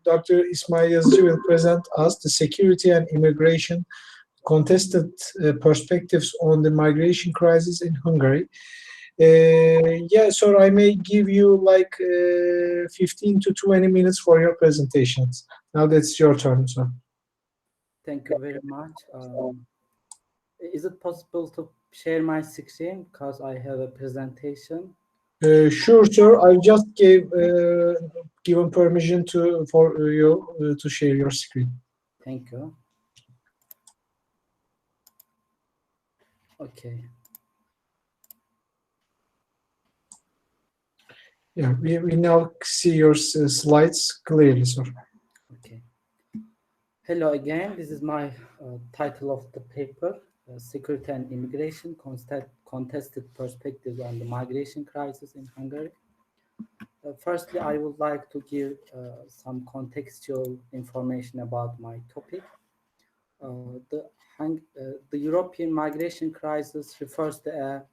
Dr. İsmail Yazıcı will present us the security and immigration contested perspectives on the migration crisis in Hungary. Yeah, so I may give you like 15 to 20 minutes for your presentations. Now that's your turn, sir. Thank you very much. Is it possible to share my screen because I have a presentation? Sure, sir. I just given permission for you to share your screen. Thank you. Okay. Yeah, we now see your slides clearly, sir. Okay. Hello again. This is my title of the paper, Security and Immigration, Contested Perspectives on the Migration Crisis in Hungary. Firstly, I would like to give some contextual information about my topic. The European migration crisis refers to a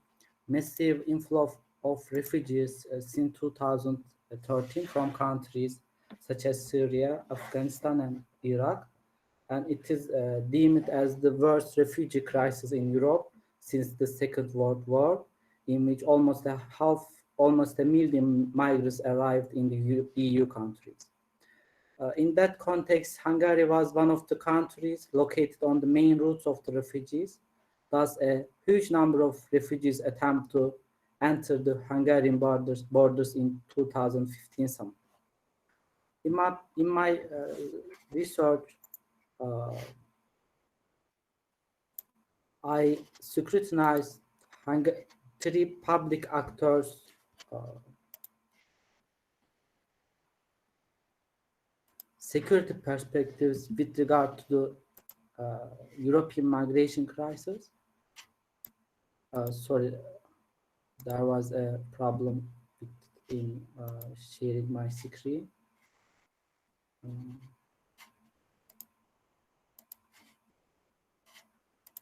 massive inflow of refugees since 2013 from countries such as Syria, Afghanistan, and Iraq. And it is deemed as the worst refugee crisis in Europe since the Second World War, in which almost a million migrants arrived in the EU countries. In that context, Hungary was one of the countries located on the main routes of the refugees. Thus, a huge number of refugees attempt to enter the Hungarian borders in 2015 summer. In my research, I scrutinized three public actors security perspectives with regard to the European migration crisis. Sorry, there was a problem in sharing my screen.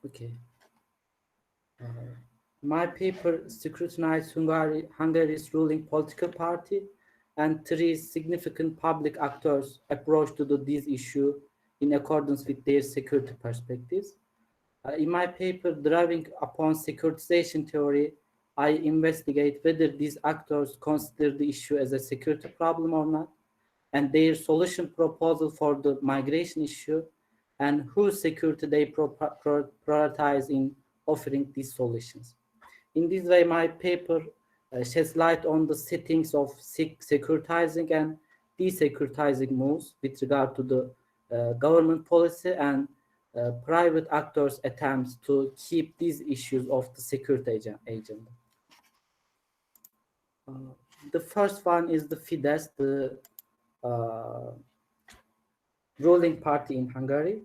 Okay. My paper scrutinized Hungary's ruling political party and three significant public actors' approach to this issue in accordance with their security perspectives. In my paper, drawing upon securitization theory, I investigate whether these actors consider the issue as a security problem or not, and their solution proposal for the migration issue, and whose security they prioritize in offering these solutions. In this way, my paper sheds light on the settings of securitizing and desecuritizing moves with regard to the government policy and private actors' attempts to keep these issues of the security agenda. The first one is the Fidesz, the ruling party in Hungary.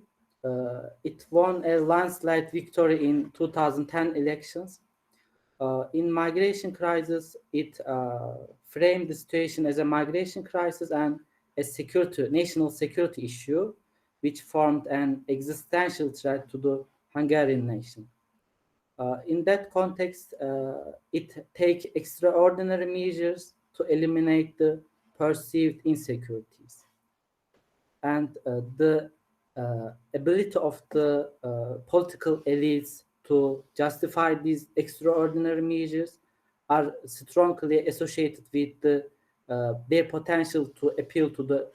It won a landslide victory in 2010 elections. In migration crisis, it framed the situation as a migration crisis and a national security issue, which formed an existential threat to the Hungarian nation. In that context, it takes extraordinary measures to eliminate the perceived insecurities. And the ability of the political elites to justify these extraordinary measures are strongly associated with their potential to appeal to the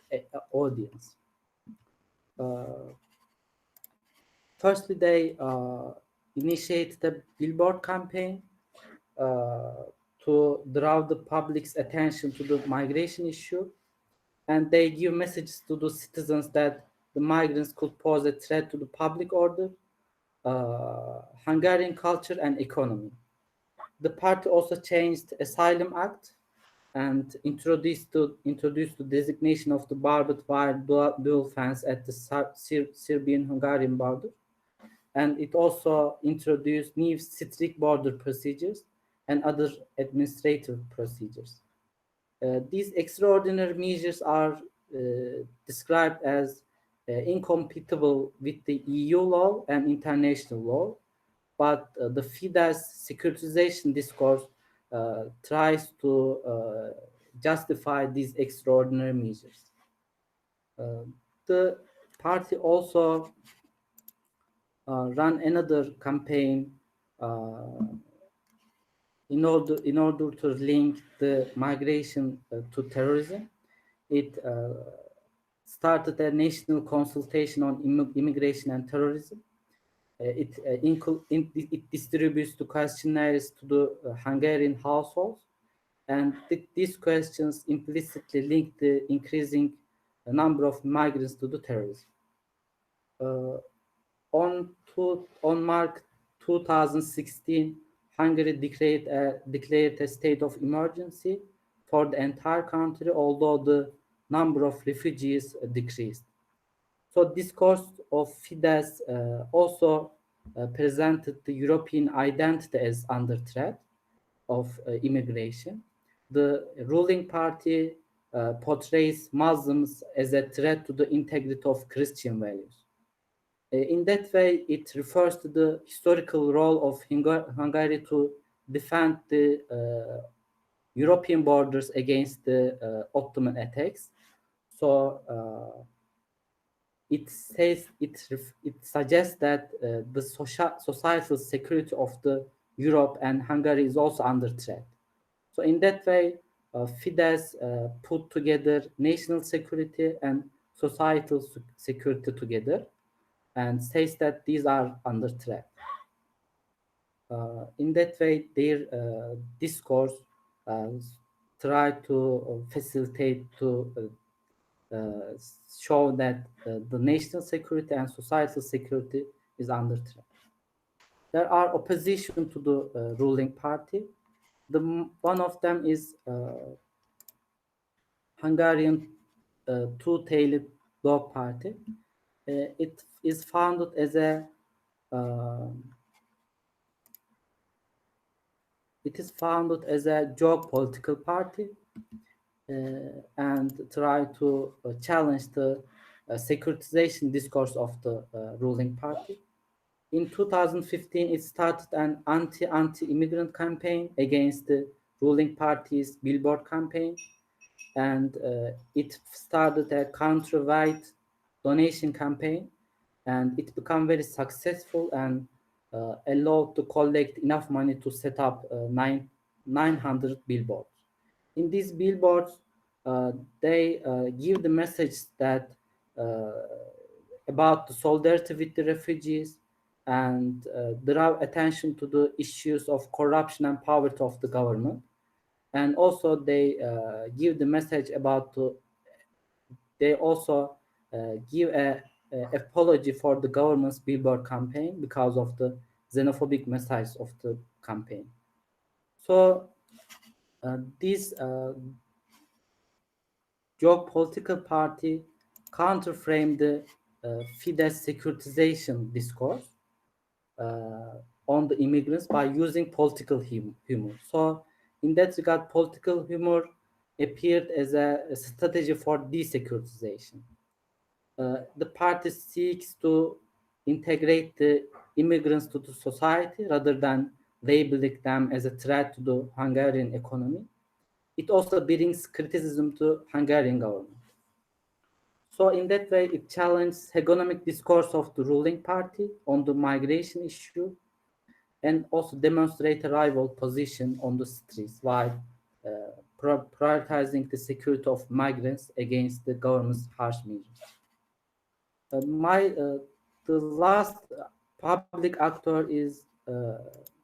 audience. Firstly, they initiated a billboard campaign to draw the public's attention to the migration issue, and they give messages to the citizens that the migrants could pose a threat to the public order, Hungarian culture, and economy. The party also changed Asylum Act and introduced the designation of the barbed wire dual fence at the Serbian-Hungarian border. And it also introduced new strict border procedures and other administrative procedures. These extraordinary measures are described as incompatible with the EU law and international law, but the Fidesz securitization discourse tries to justify these extraordinary measures. The party also ran another campaign in order to link the migration to terrorism. It started a national consultation on immigration and terrorism. It distributes the questionnaires to the Hungarian households, and these questions implicitly link the increasing number of migrants to the terrorism. On March 2016, Hungary declared a state of emergency for the entire country, although the number of refugees decreased. So discourse of Fidesz also presented the European identity as under threat of immigration. The ruling party portrays Muslims as a threat to the integrity of Christian values. In that way, it refers to the historical role of Hungary to defend the European borders against the Ottoman attacks. So it suggests that the societal security of the Europe and Hungary is also under threat. So in that way, Fidesz put together national security and societal security together, and says that these are under threat. In that way, their discourse try to facilitate to show that the national security and societal security is under threat. There are opposition to the ruling party. One of them is Hungarian two-tailed dog party. It is founded as a joke political party and try to challenge the securitization discourse of the ruling party. In 2015, it started an anti-immigrant campaign against the ruling party's billboard campaign, and it started a countrywide donation campaign, and it became very successful and allowed to collect enough money to set up 900 billboards. In these billboards, they give the message that about the solidarity with the refugees and draw attention to the issues of corruption and poverty of the government. And also they give the message about they also give a apology for the government's billboard campaign because of the xenophobic message of the campaign. So this geopolitical party counterframed the Fidesz securitization discourse on the immigrants by using political humor. So in that regard, political humor appeared as a strategy for desecuritization. The party seeks to integrate the immigrants to the society rather than labeling them as a threat to the Hungarian economy. It also brings criticism to Hungarian government. So in that way, it challenges economic discourse of the ruling party on the migration issue, and also demonstrate a rival position on the streets while prioritizing the security of migrants against the government's harsh measures. The last public actor is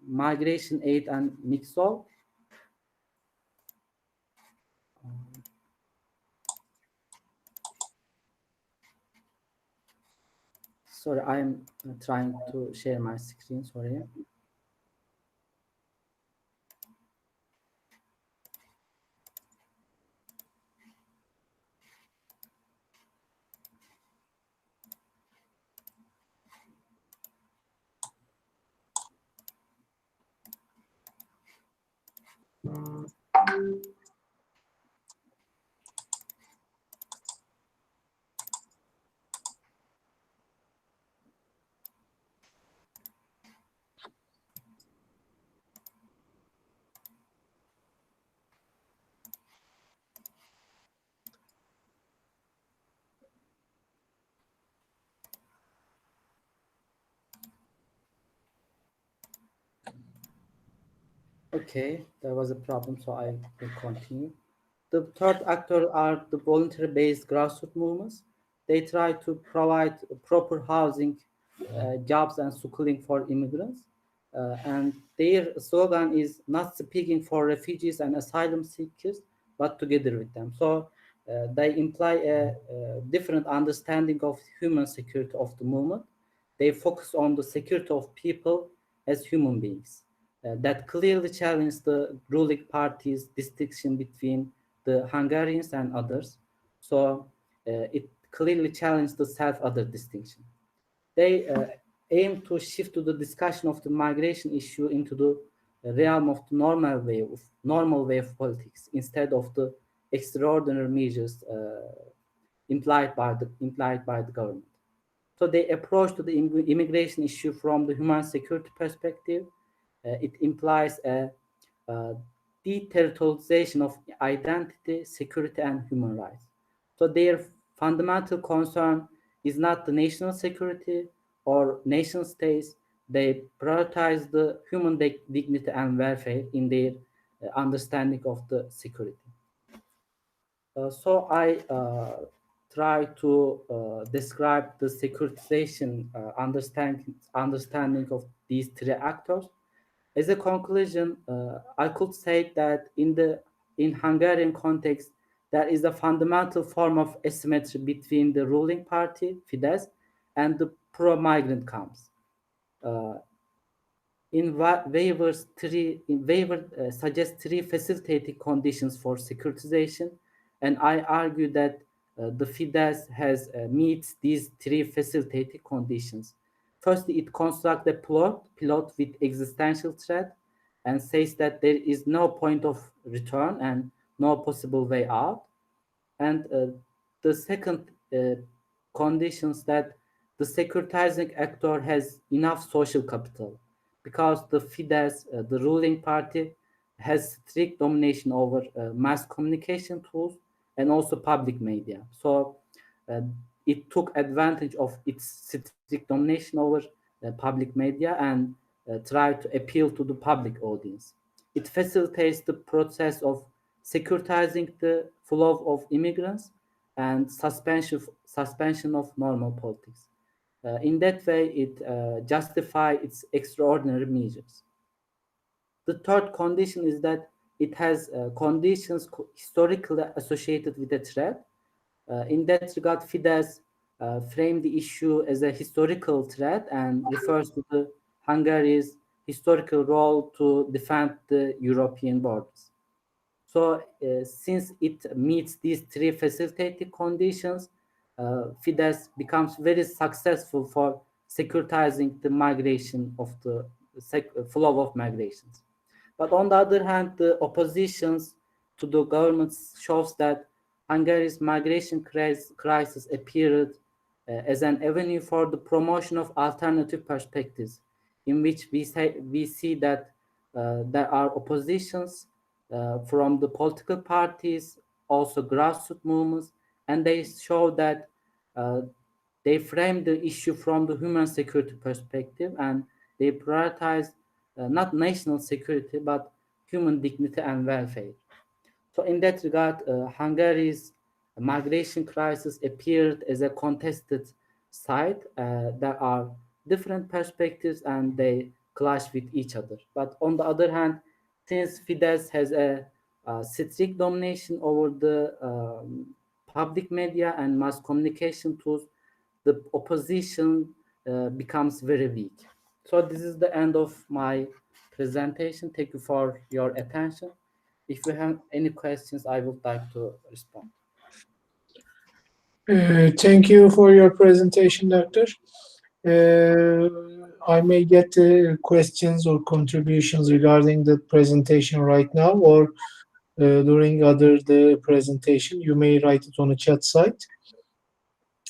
Migration Aid and Mixol. Sorry, I'm trying to share my screen, sorry. Okay, there was a problem, so I will continue. The third actor are the voluntary-based grassroots movements. They try to provide proper housing, jobs, and schooling for immigrants. And their slogan is not speaking for refugees and asylum seekers, but together with them. So they imply a different understanding of human security of the movement. They focus on the security of people as human beings. That clearly challenge the ruling party's distinction between the Hungarians and others. So it clearly challenged the self-other distinction. They aim to shift to the discussion of the migration issue into the realm of the normal way of politics instead of the extraordinary measures implied by the government. So they approach to the immigration issue from the human security perspective. It implies a deterritorialization of identity, security, and human rights. So their fundamental concern is not the national security or nation states. They prioritize the human dignity and welfare in their understanding of the security. So I try to describe the securitization understanding of these three actors. As a conclusion, I could say that in Hungarian context, there is a fundamental form of asymmetry between the ruling party, Fidesz, and the pro-migrant camps. Uh, waiver suggests three facilitating conditions for securitization, and I argue that the Fidesz has meets these three facilitating conditions. Firstly, it constructs a pilot with existential threat and says that there is no point of return and no possible way out. And the second conditions that the securitizing actor has enough social capital because the Fidesz, the ruling party, has strict domination over mass communication tools and also public media. So uh, it took advantage of its strict domination over public media and tried to appeal to the public audience. It facilitates the process of securitizing the flow of immigrants and suspension of normal politics. In that way, it justifies its extraordinary measures. The third condition is that it has conditions historically associated with a threat. In that regard, Fidesz framed the issue as a historical threat and refers to the Hungary's historical role to defend the European borders. So, since it meets these three facilitating conditions, Fidesz becomes very successful for securitizing the migration of the flow of migrations. But on the other hand, the oppositions to the government shows that Hungary's migration crisis appeared as an avenue for the promotion of alternative perspectives, in which we see that there are oppositions from the political parties, also grassroots movements, and they show that uh, they frame the issue from the human security perspective and they prioritize not national security but human dignity and welfare. So in that regard, Hungary's migration crisis appeared as a contested site. There are different perspectives and they clash with each other. But on the other hand, since Fidesz has a strict domination over the public media and mass communication tools, the opposition becomes very weak. So this is the end of my presentation. Thank you for your attention. If you have any questions, I would like to respond. Thank you for your presentation, Doctor. I may get questions or contributions regarding the presentation right now or during the presentation. You may write it on a chat site.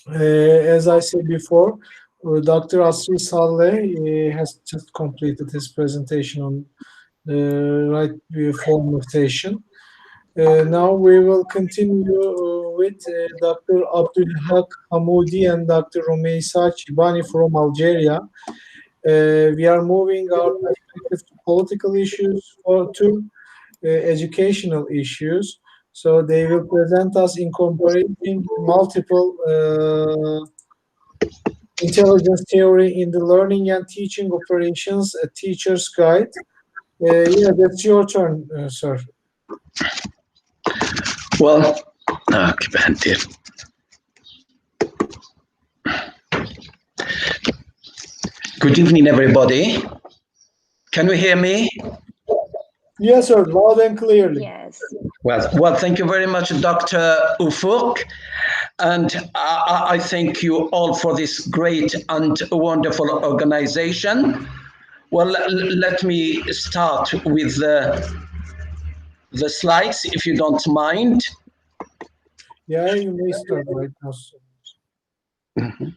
As I said before, Dr. Asri Saleh has just completed his presentation on the right form session. Now we will continue with Dr. Abdulhak Hamoudi and Dr. Romeysa Chibani from Algeria. We are moving our perspective to political issues or to educational issues. So they will present us incorporating multiple intelligence theory in the learning and teaching operations, a teacher's guide. Yeah, that's your turn, sir. Well, good evening, everybody. Can you hear me? Yes, sir, loud and clearly. Yes. Well, thank you very much, Dr. Ufuk. And I thank you all for this great and wonderful organization. Well, let me start with the slides, if you don't mind. Yeah, you may start right now, sir. Mhm.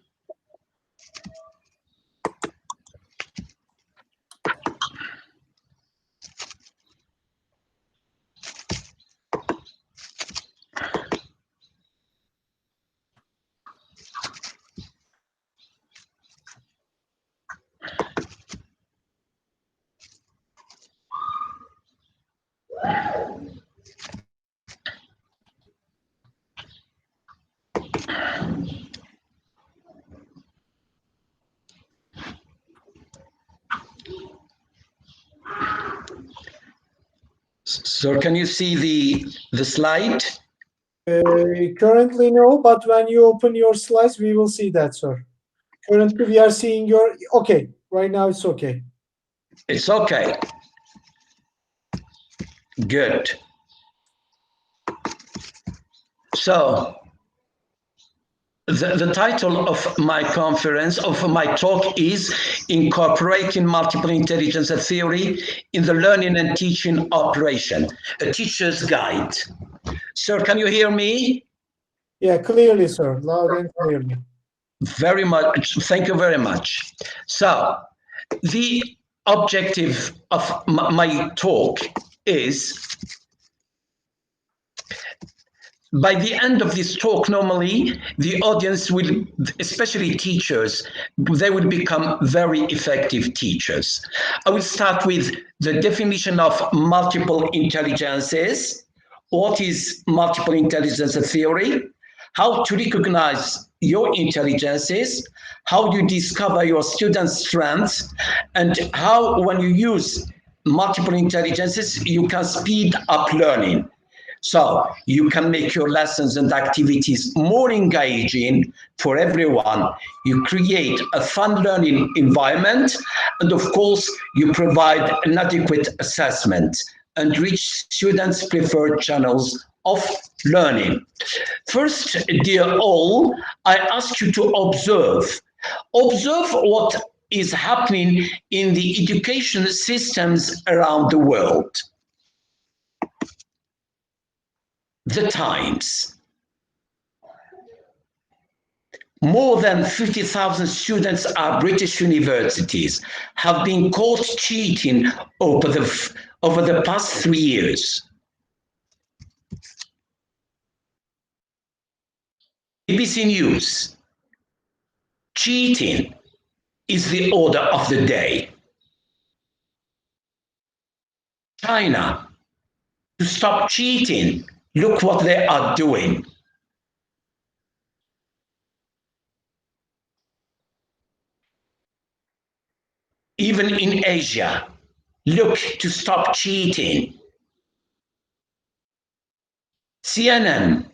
So can you see the slide? Currently, no, but when you open your slides, we will see that, sir. Currently, we are seeing your, okay, right now it's okay. It's okay. Good. So the title of my conference, of my talk, is Incorporating Multiple Intelligence Theory in the Learning and Teaching Operation, a teacher's guide. Sir, can you hear me? Yeah, clearly, sir, loud and clearly. Very much. Thank you very much. So the objective of my talk is, by the end of this talk, normally the audience will, especially teachers, they will become very effective teachers. I will start with the definition of multiple intelligences. What is multiple intelligence theory? How to recognize your intelligences, how you discover your students' strengths, and how, when you use multiple intelligences, you can speed up learning. So you can make your lessons and activities more engaging for everyone. You create a fun learning environment, and of course, you provide an adequate assessment and reach students' preferred channels of learning. First, dear all, I ask you to observe. Observe what is happening in the education systems around the world. The Times. More than 50,000 students at British universities have been caught cheating over the past 3 years. BBC News. Cheating is the order of the day. China. To stop cheating, look what they are doing. Even in Asia, look to stop cheating. CNN,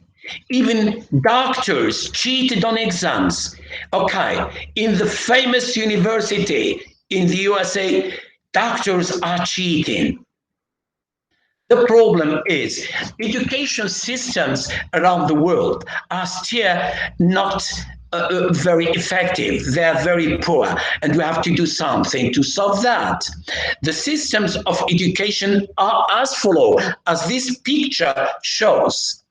even doctors cheated on exams. Okay, in the famous university in the USA, doctors are cheating. The problem is education systems around the world are still not very effective. They are very poor, and we have to do something to solve that. The systems of education are as follows, as this picture shows.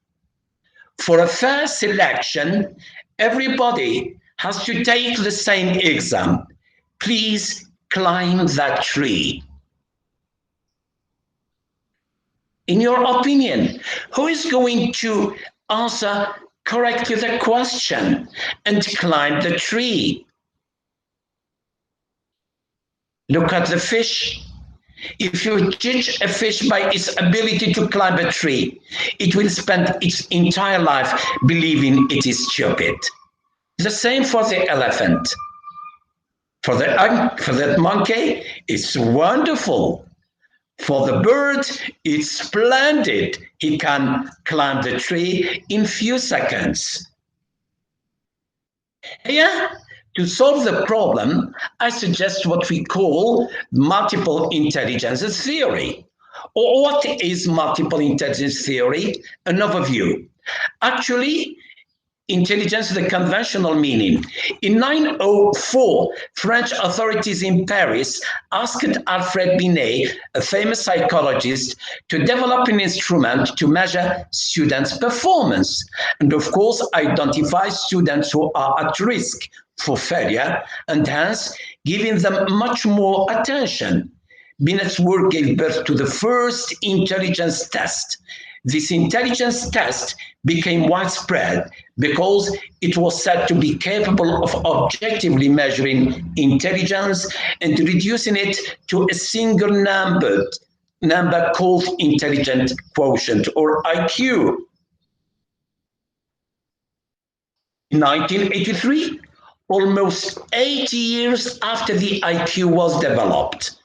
For a fair selection, everybody has to take the same exam. Please climb that tree. In your opinion, who is going to answer correctly the question and climb the tree? Look at the fish. If you judge a fish by its ability to climb a tree, it will spend its entire life believing it is stupid. The same for the elephant. For the monkey, it's wonderful. For the bird, it's splendid. He can climb the tree in few seconds. Here, to solve the problem, I suggest what we call multiple intelligences theory. Or what is multiple intelligence theory? An overview. Actually, intelligence, the conventional meaning. In 1904, French authorities in Paris asked Alfred Binet, a famous psychologist, to develop an instrument to measure students' performance, and of course identify students who are at risk for failure, and hence giving them much more attention. Binet's work gave birth to the first intelligence test. This intelligence test became widespread because it was said to be capable of objectively measuring intelligence and reducing it to a single number called intelligent quotient, or IQ. In 1983, almost 80 years after the IQ was developed,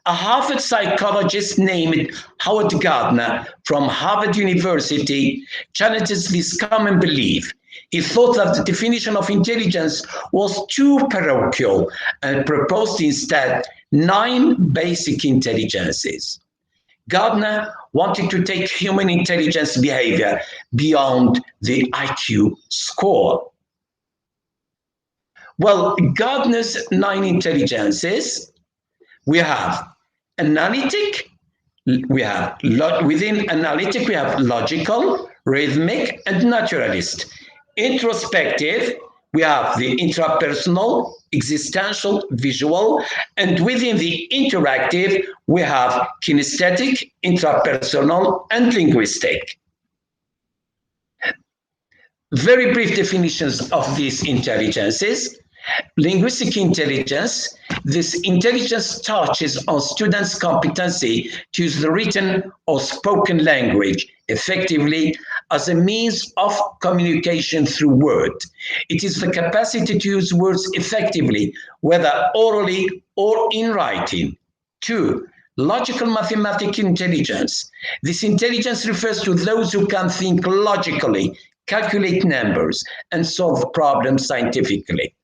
a Harvard psychologist named Howard Gardner from Harvard University challenges this common belief. He thought that the definition of intelligence was too parochial and proposed instead 9 basic intelligences. Gardner wanted to take human intelligence behavior beyond the IQ score. Well, Gardner's 9 intelligences, we have analytic, within analytic we have logical, rhythmic, and naturalist. Introspective, we have the intrapersonal, existential, visual, and within the interactive we have kinesthetic, intrapersonal, and linguistic. Very brief definitions of these intelligences. Linguistic intelligence. This intelligence touches on students' competency to use the written or spoken language effectively as a means of communication through word. It is the capacity to use words effectively, whether orally or in writing. 2. Logical mathematical intelligence. This intelligence refers to those who can think logically, calculate numbers, and solve problems scientifically.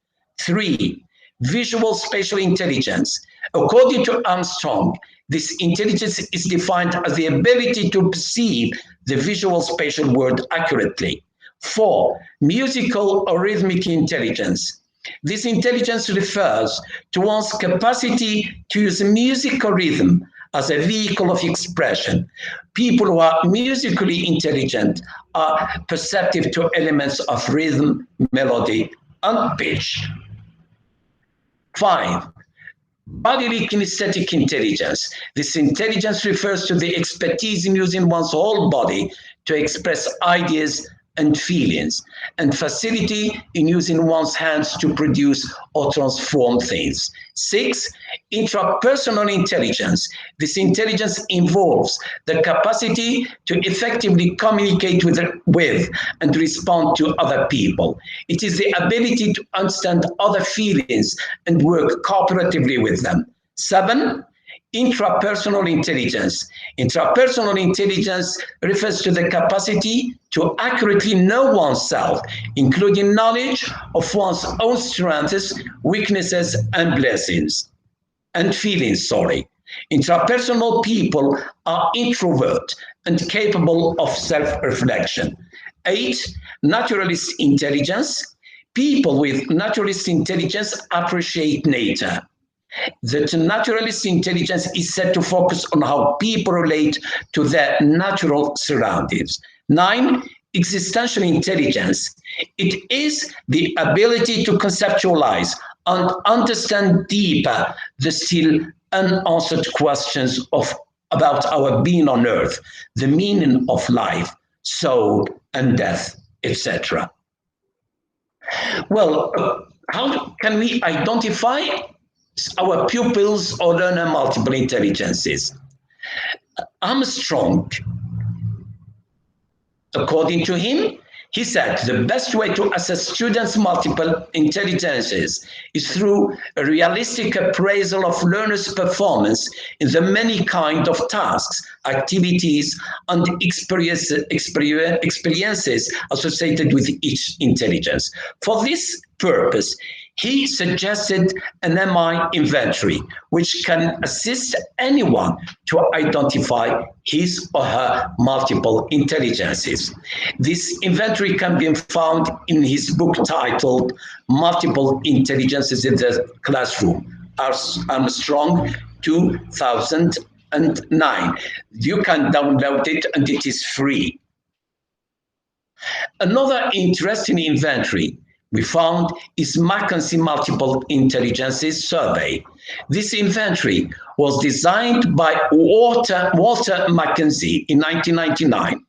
3. Visual spatial intelligence. According to Armstrong, this intelligence is defined as the ability to perceive the visual spatial world accurately. 4. Musical or rhythmic intelligence. This intelligence refers to one's capacity to use music or rhythm as a vehicle of expression. People who are musically intelligent are perceptive to elements of rhythm, melody, and pitch. 5. Bodily kinesthetic intelligence. This intelligence refers to the expertise in using one's whole body to express ideas and feelings, and facility in using one's hands to produce or transform things. 6. Intrapersonal intelligence. This intelligence involves the capacity to effectively communicate with and respond to other people. It is the ability to understand other feelings and work cooperatively with them. 7. Intrapersonal intelligence. Intrapersonal intelligence refers to the capacity to accurately know oneself, including knowledge of one's own strengths, weaknesses, and blessings, and feelings, Intrapersonal people are introvert and capable of self-reflection. 8. Naturalist intelligence. People with naturalist intelligence appreciate nature. That naturalist intelligence is said to focus on how people relate to their natural surroundings. 9. Existential intelligence. It is the ability to conceptualize and understand deeper the still unanswered questions about our being on earth, the meaning of life, soul, and death, etc. Well, how can we identify our pupils or learner multiple intelligences. Armstrong, according to him, he said the best way to assess students' multiple intelligences is through a realistic appraisal of learners' performance in the many kinds of tasks, activities, and experiences associated with each intelligence. For this purpose, he suggested an MI inventory, which can assist anyone to identify his or her multiple intelligences. This inventory can be found in his book titled Multiple Intelligences in the Classroom, Armstrong, 2009. You can download it and it is free. Another interesting inventory we found is Mackenzie Multiple Intelligences Survey. This inventory was designed by Walter Mackenzie in 1999.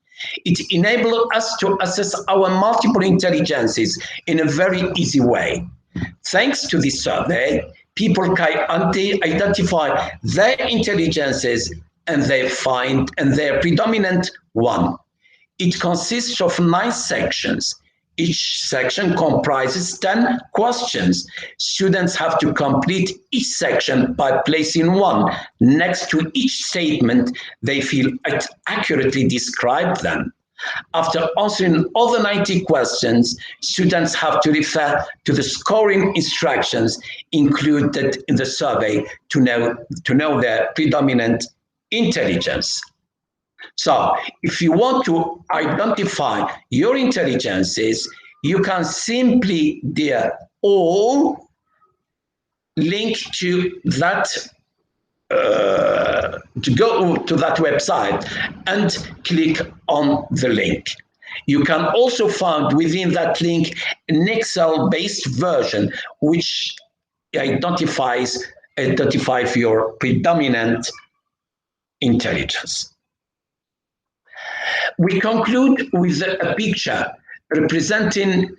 It enabled us to assess our multiple intelligences in a very easy way. Thanks to this survey, people can identify their intelligences and their predominant one. It consists of 9 sections. Each section comprises 10 questions. Students have to complete each section by placing one next to each statement they feel accurately describe them. After answering all the 90 questions, students have to refer to the scoring instructions included in the survey to know their predominant intelligence. So if you want to identify your intelligences, you can simply link to that to go to that website and click on the link. You can also find within that link an Excel-based version which identifies your predominant intelligence. We conclude with a picture representing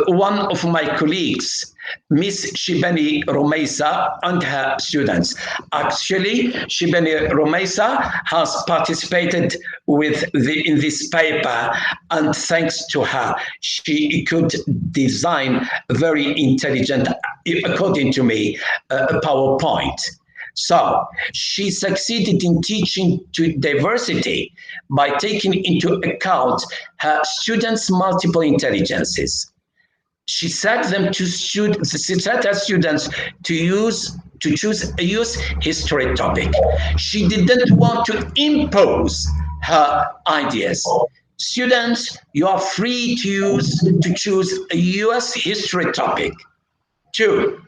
one of my colleagues, Miss Shibani Romeisa, and her students. Actually, Shibani Romeisa has participated in this paper, and thanks to her, she could design a very intelligent, according to me, a PowerPoint. So she succeeded in teaching to diversity by taking into account her students' multiple intelligences. She set her students to choose a US history topic. She didn't want to impose her ideas. Students, you are free to choose a US history topic. 2.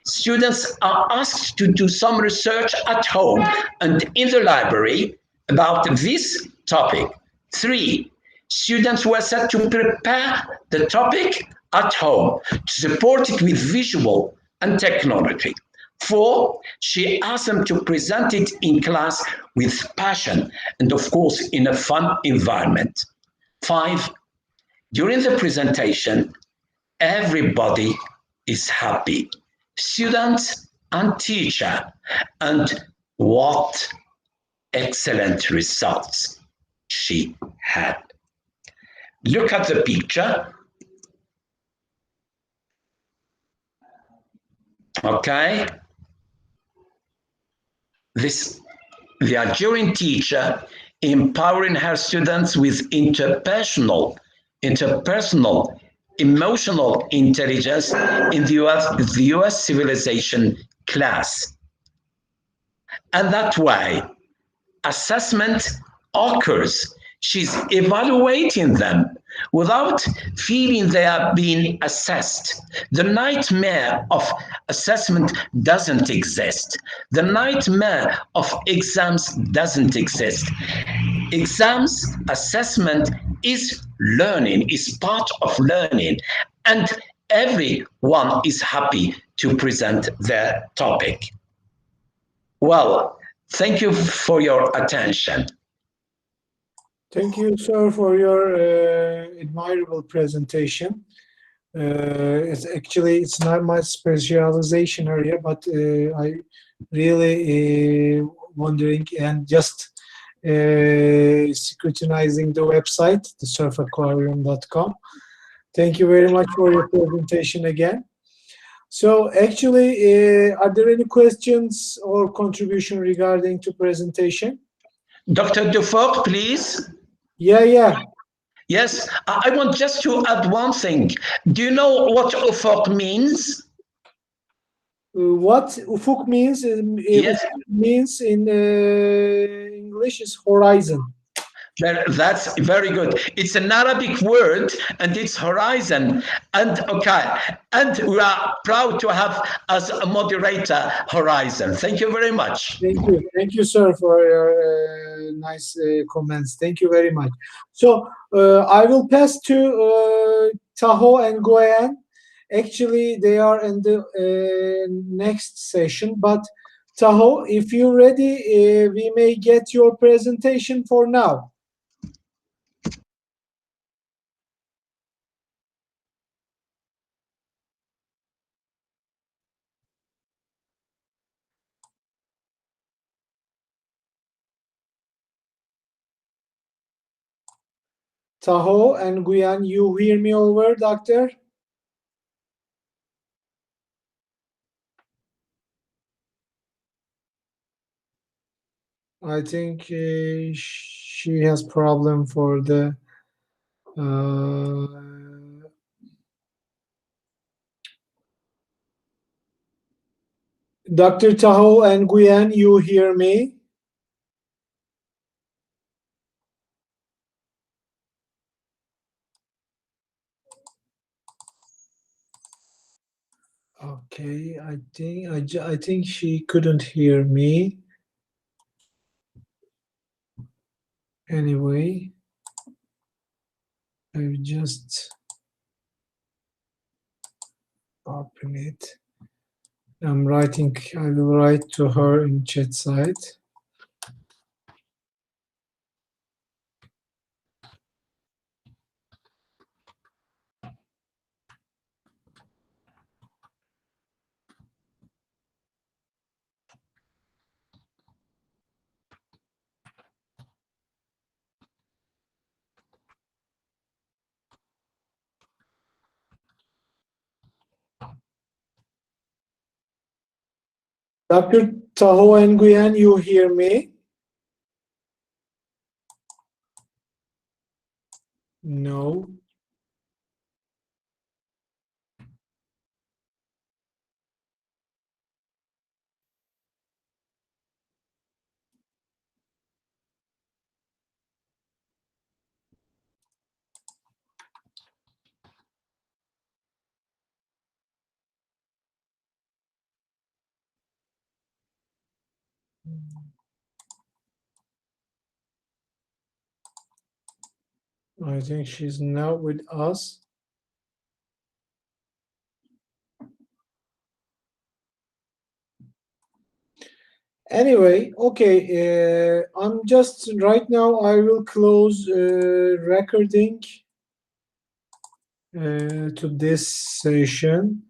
Students are asked to do some research at home and in the library about this topic. 3. Students were set to prepare the topic at home to support it with visual and technology. 4. She asked them to present it in class with passion and, of course, in a fun environment. 5. During the presentation, everybody is happy. Students and teacher, and what excellent results she had. Look at the picture. Okay. The Algerian teacher empowering her students with interpersonal, emotional intelligence in the US civilization class. And that way, assessment occurs. She's evaluating them without feeling they are being assessed. The nightmare of assessment doesn't exist. The nightmare of exams doesn't exist. Exams, assessment is learning, is part of learning, and everyone is happy to present their topic. Well, thank you for your attention. Thank you, sir, for your admirable presentation. It's not my specialization area, but I really wondering and just scrutinizing the website, the surfaquarium.com. Thank you very much for your presentation again. So actually, are there any questions or contribution regarding to presentation? Dr. Dufour, please. Yeah. Yes, I want just to add one thing. Do you know what ufuk means? What ufuk means? Yes. Ufuk means in English is horizon. That's very good. It's an Arabic word and it's horizon. And and we are proud to have as a moderator Horizon. Thank you very much. Thank you, sir, for your nice comments. Thank you very much. So I will pass to Taho and Goyan. Actually, they are in the next session, but Taho, if you're ready, we may get your presentation for now. Taho and Guyan, you hear me over, doctor? I think she has problem for the Dr. Taho and Guyan, you hear me? Okay, I think she couldn't hear me. Anyway, I will just open it. I will write to her in chat site. Dr. Taho and Guyan, you hear me? No. I think she's now with us. Anyway, okay, I'm just right now, I will close recording to this session.